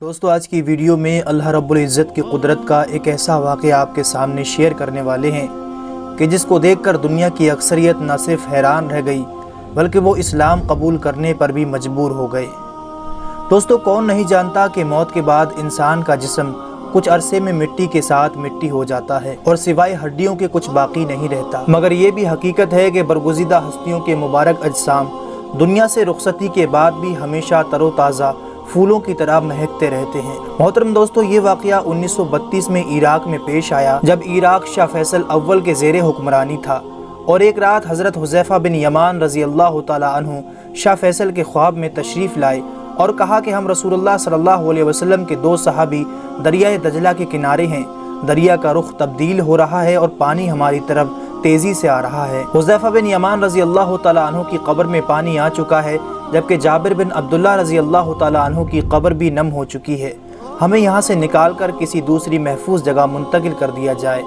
دوستو آج کی ویڈیو میں اللہ رب العزت کی قدرت کا ایک ایسا واقعہ آپ کے سامنے شیئر کرنے والے ہیں کہ جس کو دیکھ کر دنیا کی اکثریت نہ صرف حیران رہ گئی بلکہ وہ اسلام قبول کرنے پر بھی مجبور ہو گئے۔ دوستو کون نہیں جانتا کہ موت کے بعد انسان کا جسم کچھ عرصے میں مٹی کے ساتھ مٹی ہو جاتا ہے اور سوائے ہڈیوں کے کچھ باقی نہیں رہتا، مگر یہ بھی حقیقت ہے کہ برگزیدہ ہستیوں کے مبارک اجسام دنیا سے رخصتی کے بعد بھی ہمیشہ تر و تازہ پھولوں کی طرح مہکتے رہتے ہیں۔ محترم دوستو یہ واقعہ 1932 میں عراق میں پیش آیا جب عراق شاہ فیصل اول کے زیر حکمرانی تھا، اور ایک رات حضرت حذیفہ بن یمان رضی اللہ تعالی عنہ شاہ فیصل کے خواب میں تشریف لائے اور کہا کہ ہم رسول اللہ صلی اللہ علیہ وسلم کے دو صحابی دریائے دجلہ کے کنارے ہیں، دریا کا رخ تبدیل ہو رہا ہے اور پانی ہماری طرف تیزی سے آ رہا ہے۔ حذیفہ بن یمان رضی اللہ تعالی عنہ کی قبر میں پانی آ چکا ہے، جبکہ جابر بن عبداللہ رضی اللہ تعالی عنہ کی قبر بھی نم ہو چکی ہے، ہمیں یہاں سے نکال کر کسی دوسری محفوظ جگہ منتقل کر دیا جائے۔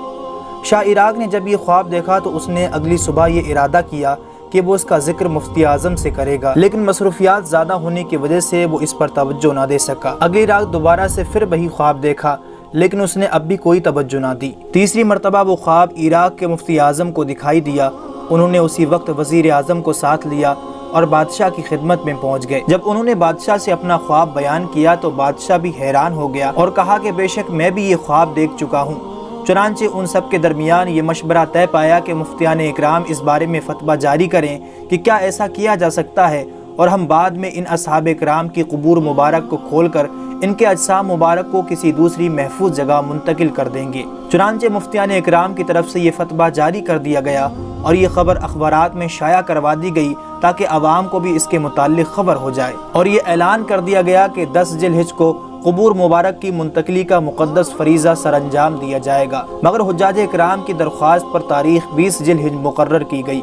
شاہ عراق نے جب یہ خواب دیکھا تو اس نے اگلی صبح یہ ارادہ کیا کہ وہ اس کا ذکر مفتی اعظم سے کرے گا، لیکن مصروفیات زیادہ ہونے کی وجہ سے وہ اس پر توجہ نہ دے سکا۔ اگلی رات دوبارہ سے پھر وہی خواب دیکھا، لیکن اس نے اب بھی کوئی توجہ نہ دی۔ تیسری مرتبہ وہ خواب عراق کے مفتی اعظم کو دکھائی دیا، انہوں نے اسی وقت وزیر اعظم کو ساتھ لیا اور بادشاہ کی خدمت میں پہنچ گئے۔ جب انہوں نے بادشاہ سے اپنا خواب بیان کیا تو بادشاہ بھی حیران ہو گیا اور کہا کہ بے شک میں بھی یہ خواب دیکھ چکا ہوں۔ چنانچہ ان سب کے درمیان یہ مشورہ طے پایا کہ مفتیان اکرام اس بارے میں فتویٰ جاری کریں کہ کیا ایسا کیا جا سکتا ہے، اور ہم بعد میں ان اصحاب اکرام کی قبور مبارک کو کھول کر ان کے اجسام مبارک کو کسی دوسری محفوظ جگہ منتقل کر دیں گے۔ چنانچہ مفتیان اکرام کی طرف سے یہ فتویٰ جاری کر دیا گیا اور یہ خبر اخبارات میں شائع کروا دی گئی تاکہ عوام کو بھی اس کے متعلق خبر ہو جائے، اور یہ اعلان کر دیا گیا کہ 10 ذی الحجہ کو قبور مبارک کی منتقلی کا مقدس فریضہ سر انجام دیا جائے گا، مگر حجاج اکرام کی درخواست پر تاریخ 20 ذی الحجہ مقرر کی گئی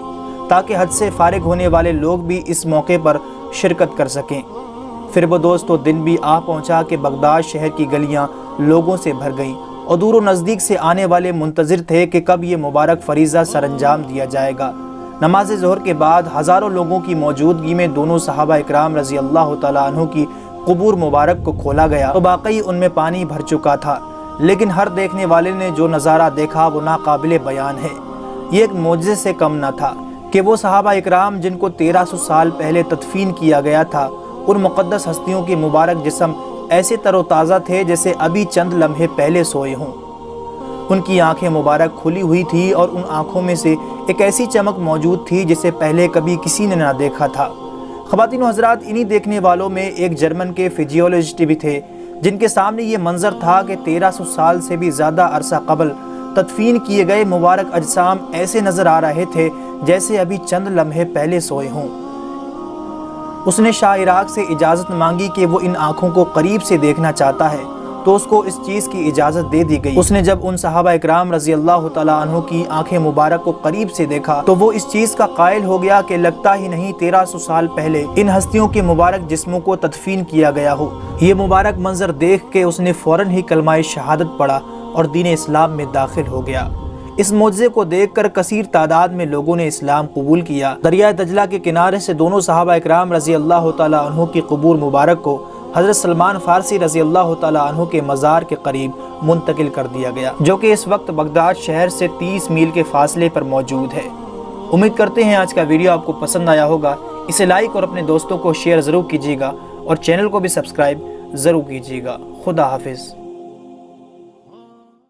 تاکہ حج سے فارغ ہونے والے لوگ بھی اس موقع پر شرکت کر سکیں۔ پھر وہ دوستو دن بھی آ پہنچا کہ بغداد شہر کی گلیاں لوگوں سے بھر گئیں اور دور و نزدیک سے آنے والے منتظر تھے کہ کب یہ مبارک فریضہ سر انجام دیا جائے گا۔ نماز ظہر کے بعد ہزاروں لوگوں کی موجودگی میں دونوں صحابہ اکرام رضی اللہ تعالی عنہ کی قبور مبارک کو کھولا گیا تو واقعی ان میں پانی بھر چکا تھا، لیکن ہر دیکھنے والے نے جو نظارہ دیکھا وہ ناقابل بیان ہے۔ یہ ایک معجزے سے کم نہ تھا کہ وہ صحابہ اکرام جن کو 1300 سال پہلے تدفین کیا گیا تھا، ان مقدس ہستیوں کے مبارک جسم ایسے تر و تازہ تھے جیسے ابھی چند لمحے پہلے سوئے ہوں۔ ان کی آنکھیں مبارک کھلی ہوئی تھی اور ان آنکھوں میں سے ایک ایسی چمک موجود تھی جسے پہلے کبھی کسی نے نہ دیکھا تھا۔ خواتین و حضرات، انہی دیکھنے والوں میں ایک جرمن کے فزیولوجسٹ بھی تھے جن کے سامنے یہ منظر تھا کہ 1300 سال سے بھی زیادہ عرصہ قبل تدفین کیے گئے مبارک اجسام ایسے نظر آ رہے تھے جیسے ابھی چند لمحے پہلے سوئے ہوں۔ اس نے شاہ عراق سے اجازت مانگی کہ وہ ان آنکھوں کو قریب سے دیکھنا چاہتا ہے تو اس کو اس چیز کی اجازت دے دی گئی۔ اس نے جب ان صحابہ اکرام رضی اللہ تعالی عنہ کی آنکھیں مبارک کو قریب سے دیکھا تو وہ اس چیز کا قائل ہو گیا کہ لگتا ہی نہیں 1300 سال پہلے ان ہستیوں کے مبارک جسموں کو تدفین کیا گیا ہو۔ یہ مبارک منظر دیکھ کے اس نے فوراً ہی کلمہ شہادت پڑھا اور دین اسلام میں داخل ہو گیا۔ اس معجزے کو دیکھ کر کثیر تعداد میں لوگوں نے اسلام قبول کیا۔ دریائے دجلہ کے کنارے سے دونوں صحابہ اکرام رضی اللہ تعالی عنہ کی قبور مبارک کو حضرت سلمان فارسی رضی اللہ تعالی عنہ کے مزار کے قریب منتقل کر دیا گیا، جو کہ اس وقت بغداد شہر سے 30 میل کے فاصلے پر موجود ہے۔ امید کرتے ہیں آج کا ویڈیو آپ کو پسند آیا ہوگا، اسے لائک اور اپنے دوستوں کو شیئر ضرور کیجیے گا اور چینل کو بھی سبسکرائب ضرور کیجیے گا۔ خدا حافظ۔